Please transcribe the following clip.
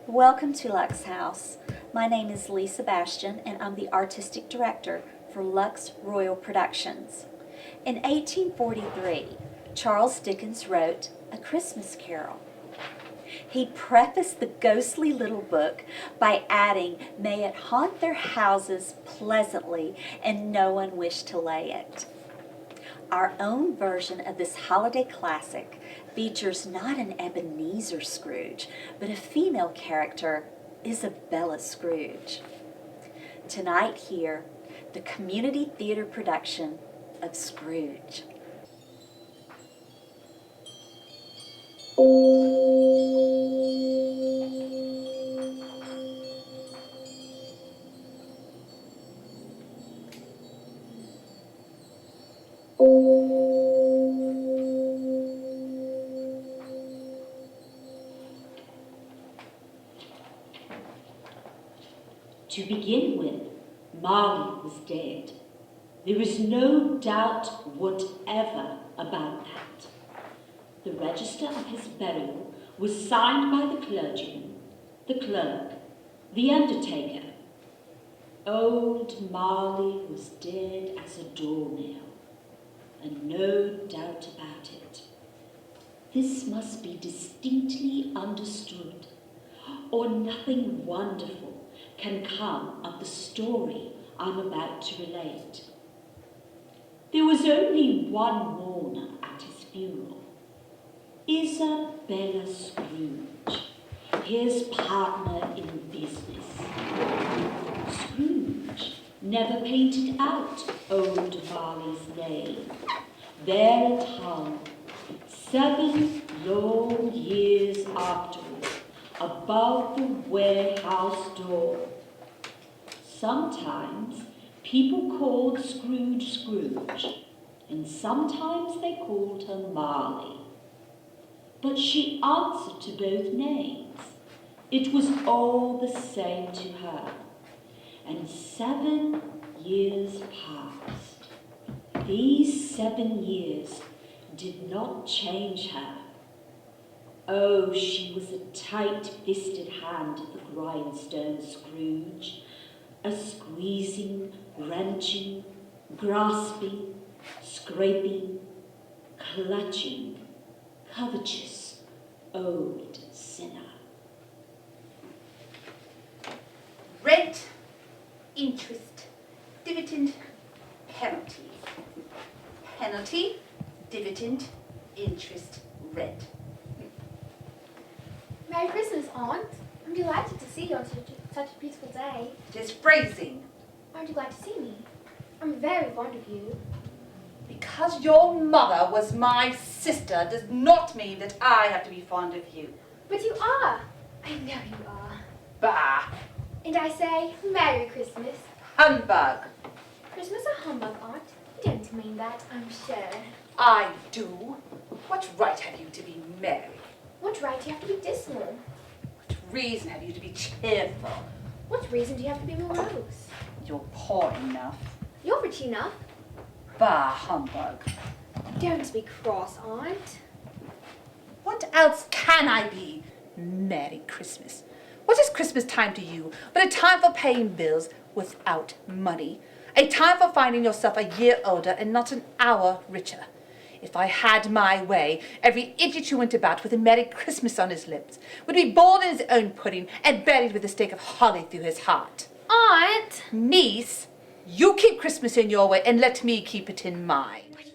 Welcome to Lux House. My name is Lisa Bastian and I'm the Artistic Director for Lux Royal Productions. In 1843, Charles Dickens wrote A Christmas Carol. He prefaced the ghostly little book by adding, "May it haunt their houses pleasantly and no one wish to lay it." Our own version of this holiday classic features not an Ebenezer Scrooge, but a female character, Isabella Scrooge. Tonight here, the community theater production of Scrooge. To begin with, Marley was dead. There is no doubt whatever about that. The register of his burial was signed by the clergyman, the clerk, the undertaker. Old Marley was dead as a doornail, and no doubt about it. This must be distinctly understood, or nothing wonderful can come of the story I'm about to relate. There was only one mourner at his funeral, Isabella Scrooge, his partner in business. Scrooge never painted out old Marley's name. There it hung, 7 long years afterwards, above the warehouse door. Sometimes people called Scrooge Scrooge, and sometimes they called her Marley. But she answered to both names. It was all the same to her. And 7 years passed. These 7 years did not change her. Oh, she was a tight-fisted hand at the grindstone, Scrooge, a squeezing, wrenching, grasping, scraping, clutching, covetous old sinner. Rent, interest, dividend, penalty. Penalty, dividend, interest, rent. Merry Christmas, Aunt. I'm delighted to see you on such a beautiful day. Just phrasing. Aren't you glad to see me? I'm very fond of you. Because your mother was my sister does not mean that I have to be fond of you. But you are. I know you are. Bah! And I say, Merry Christmas. Humbug! Christmas a humbug, Aunt? You don't mean that, I'm sure. I do. What right have you to be merry? What right do you have to be dismal? What reason have you to be cheerful? What reason do you have to be morose? You're poor enough. You're rich enough. Bah, humbug. Don't be cross, Aunt. What else can I be? Merry Christmas. What is Christmas time to you but a time for paying bills without money? A time for finding yourself a year older and not an hour richer. If I had my way, every idiot who went about with a Merry Christmas on his lips would be boiled in his own pudding and buried with a stake of holly through his heart. Aunt! Niece, you keep Christmas in your way and let me keep it in mine. But